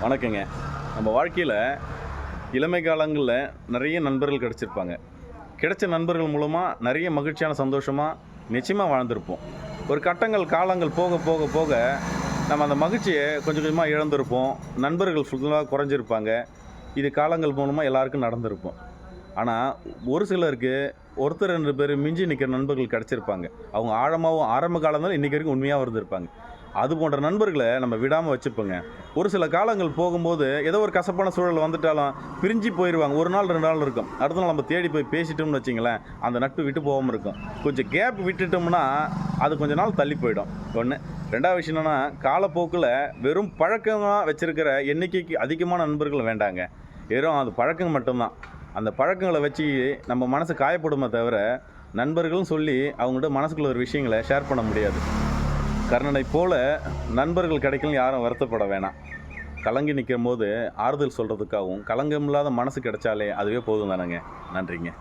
வணக்கங்க. நம்ம வாழ்க்கையில் இளமை காலங்களில் நிறைய நண்பர்கள் கிடச்சிருப்பாங்க. கிடைச்ச நண்பர்கள் மூலமாக நிறைய மகிழ்ச்சியான சந்தோஷமாக நிச்சயமாக வாழ்ந்திருப்போம். ஒரு கட்டங்கள் காலங்கள் போக போக போக நம்ம அந்த மகிழ்ச்சியை கொஞ்சம் கொஞ்சமாக இழந்திருப்போம். நண்பர்கள் ஃபுல்லாக குறைஞ்சிருப்பாங்க. இது காலங்கள் மூலமாக எல்லாருக்கும் நடந்திருக்கும். ஆனால் ஒரு சிலருக்கு ஒருத்தர் 2 பேர் மிஞ்சி நிற்கிற நண்பர்கள் கிடச்சிருப்பாங்க. அவங்க ஆழமாகவும் ஆரம்ப காலங்கள் இன்றைக்கி வரைக்கும் உண்மையாக இருந்திருப்பாங்க. அது போன்ற நண்பர்களை நம்ம விடாமல் வச்சுப்போங்க. ஒரு சில காலங்கள் போகும்போது ஏதோ ஒரு கசப்பான சூழல் வந்துட்டாலும் பிரிஞ்சு போயிடுவாங்க. 1 நாள் 2 நாள் இருக்கும். அடுத்த நாள் நம்ம தேடி போய் பேசிட்டோம்னு வச்சிங்களேன், அந்த நட்பு விட்டு போகாமல் இருக்கும். கொஞ்சம் கேப் விட்டுட்டோம்னா அது கொஞ்ச நாள் தள்ளி போயிடும். ஒன்று. 2வது விஷயம் என்னென்னா, காலப்போக்கில் வெறும் பழக்கமாக வச்சுருக்கிற எண்ணிக்கைக்கு அதிகமான நண்பர்கள் வேண்டாங்க. வெறும் அது பழக்கம் மட்டும்தான். அந்த பழக்கங்களை வச்சு நம்ம மனசு காயப்படுமே தவிர, நண்பர்கள்னு சொல்லி அவங்கள்ட்ட மனசுக்குள்ள ஒரு விஷயங்களை ஷேர் பண்ண முடியாது. கர்ணனை போல நண்பர்கள் கிடைக்கலன்னு யாரும் வருத்தப்பட வேணாம். கலங்கி நிற்கும்போது ஆறுதல் சொல்கிறதுக்காகவும், களங்கமில்லாத மனசு கிடைச்சாலே அதுவே போதும் தானங்க. நன்றிங்க.